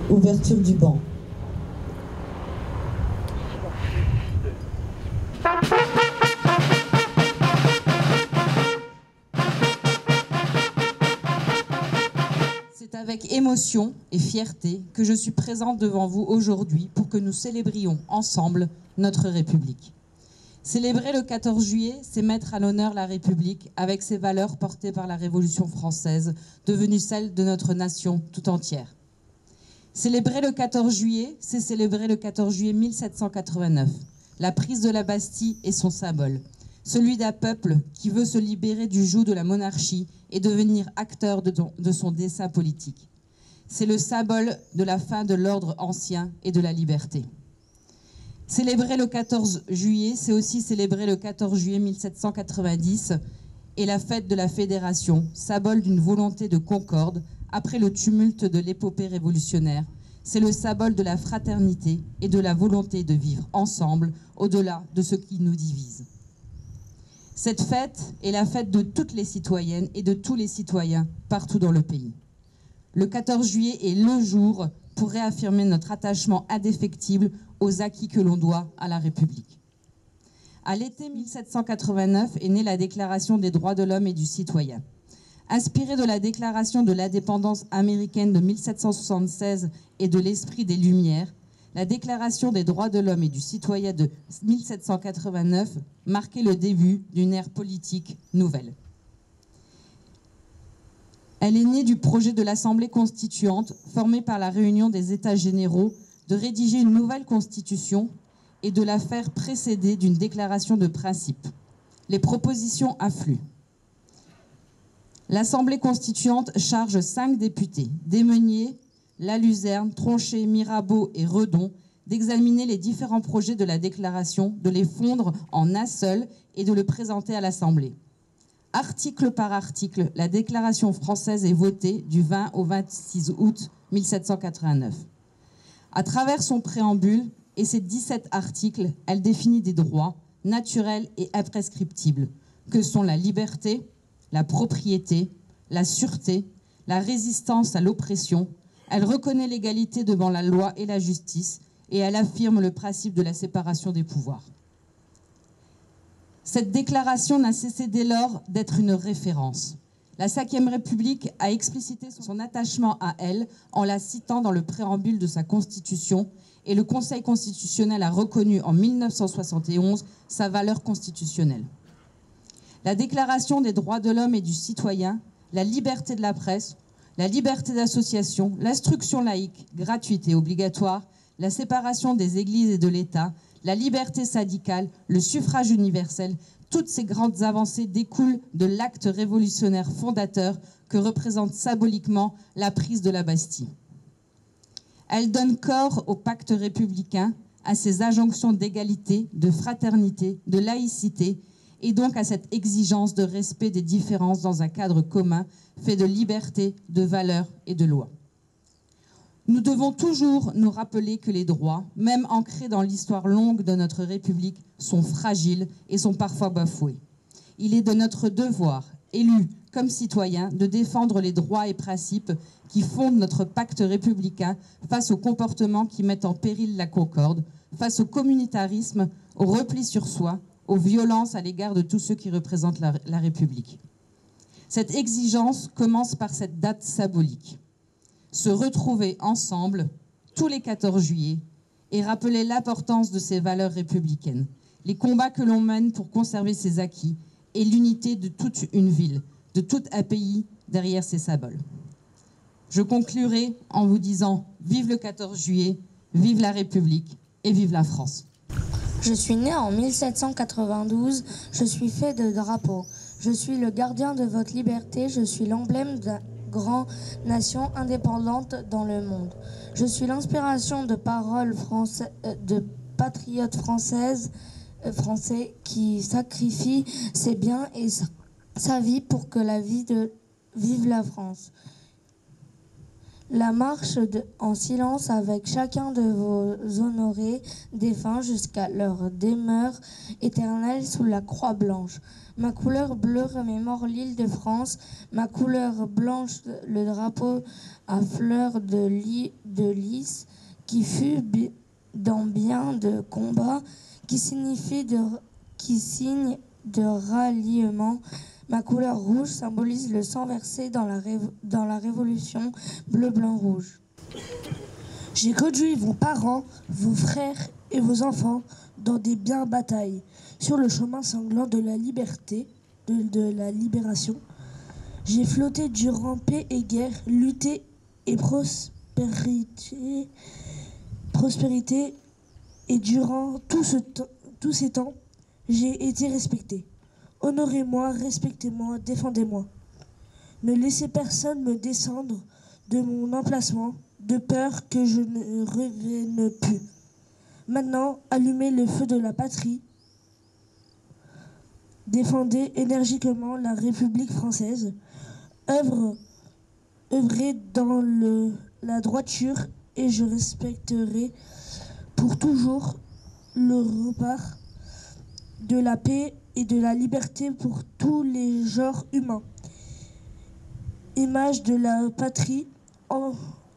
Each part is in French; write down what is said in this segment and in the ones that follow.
Ouverture du banc. C'est avec émotion et fierté que je suis présente devant vous aujourd'hui pour que nous célébrions ensemble notre République. Célébrer le 14 juillet, c'est mettre à l'honneur la République avec ses valeurs portées par la Révolution française, devenue celle de notre nation tout entière. Célébrer le 14 juillet, c'est célébrer le 14 juillet 1789, la prise de la Bastille et son symbole, celui d'un peuple qui veut se libérer du joug de la monarchie et devenir acteur de son dessein politique. C'est le symbole de la fin de l'ordre ancien et de la liberté. Célébrer le 14 juillet, c'est aussi célébrer le 14 juillet 1790 et la fête de la Fédération, symbole d'une volonté de concorde après le tumulte de l'épopée révolutionnaire. C'est le symbole de la fraternité et de la volonté de vivre ensemble au-delà de ce qui nous divise. Cette fête est la fête de toutes les citoyennes et de tous les citoyens partout dans le pays. Le 14 juillet est le jour pour réaffirmer notre attachement indéfectible aux acquis que l'on doit à la République. À l'été 1789 est née la Déclaration des droits de l'homme et du citoyen. Inspirée de la Déclaration de l'indépendance américaine de 1776 et de l'esprit des Lumières, la Déclaration des droits de l'homme et du citoyen de 1789 marquait le début d'une ère politique nouvelle. Elle est née du projet de l'Assemblée constituante, formée par la réunion des États généraux, de rédiger une nouvelle constitution et de la faire précéder d'une déclaration de principe. Les propositions affluent. L'Assemblée constituante charge 5 députés, Desmeunier, Laluzerne, Tronchet, Mirabeau et Redon, d'examiner les différents projets de la déclaration, de les fondre en un seul et de le présenter à l'Assemblée. Article par article, la déclaration française est votée du 20 au 26 août 1789. À travers son préambule et ses 17 articles, elle définit des droits naturels et imprescriptibles, que sont la liberté, la propriété, la sûreté, la résistance à l'oppression. Elle reconnaît l'égalité devant la loi et la justice et elle affirme le principe de la séparation des pouvoirs. Cette déclaration n'a cessé dès lors d'être une référence. La Ve République a explicité son attachement à elle en la citant dans le préambule de sa Constitution et le Conseil constitutionnel a reconnu en 1971 sa valeur constitutionnelle. La Déclaration des droits de l'homme et du citoyen, la liberté de la presse, la liberté d'association, l'instruction laïque, gratuite et obligatoire, la séparation des églises et de l'État, la liberté syndicale, le suffrage universel, toutes ces grandes avancées découlent de l'acte révolutionnaire fondateur que représente symboliquement la prise de la Bastille. Elle donne corps au pacte républicain, à ses injonctions d'égalité, de fraternité, de laïcité, et donc à cette exigence de respect des différences dans un cadre commun, fait de liberté, de valeurs et de lois. Nous devons toujours nous rappeler que les droits, même ancrés dans l'histoire longue de notre République, sont fragiles et sont parfois bafoués. Il est de notre devoir, élus comme citoyens, de défendre les droits et principes qui fondent notre pacte républicain face aux comportements qui mettent en péril la concorde, face au communautarisme, au repli sur soi, aux violences à l'égard de tous ceux qui représentent la République. Cette exigence commence par cette date symbolique. Se retrouver ensemble tous les 14 juillet et rappeler l'importance de ces valeurs républicaines, les combats que l'on mène pour conserver ses acquis et l'unité de toute une ville, de tout un pays derrière ces symboles. Je conclurai en vous disant vive le 14 juillet, vive la République et vive la France. Je suis né en 1792, je suis fait de drapeaux. Je suis le gardien de votre liberté, je suis l'emblème d'une grande nation indépendante dans le monde. Je suis l'inspiration de paroles de patriotes français qui sacrifient ses biens et sa vie pour que la vie de vive la France. La marche en silence avec chacun de vos honorés défunts jusqu'à leur demeure éternelle sous la croix blanche. Ma couleur bleue remémore l'île de France, ma couleur blanche le drapeau à fleurs de lys qui fut dans bien de combats, qui signe de ralliement. Ma couleur rouge symbolise le sang versé dans la révolution bleu-blanc-rouge. J'ai conduit vos parents, vos frères et vos enfants dans des bien batailles, sur le chemin sanglant de la liberté, de la libération. J'ai flotté durant paix et guerre, lutte et prospérité, et durant tous ces temps, j'ai été respecté. Honorez-moi, respectez-moi, défendez-moi. Ne laissez personne me descendre de mon emplacement, de peur que je ne revienne plus. Maintenant, allumez le feu de la patrie. Défendez énergiquement la République française. Œuvrez dans la droiture et je respecterai pour toujours le rempart de la paix et de la liberté pour tous les genres humains. Image de la patrie,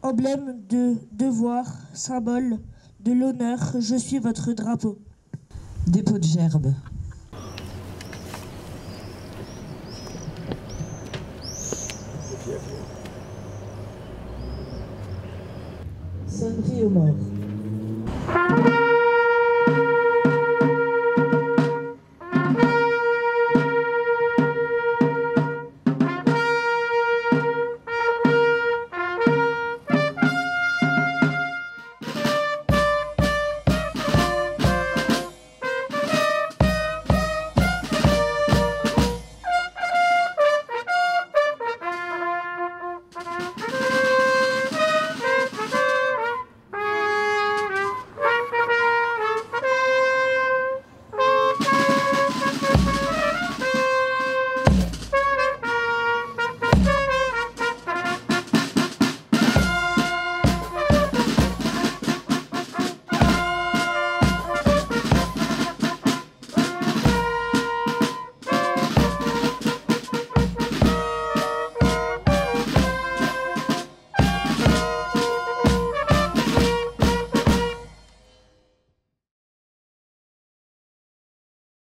emblème de devoir, symbole de l'honneur, je suis votre drapeau. Dépôt de gerbe. Sonnerie aux morts.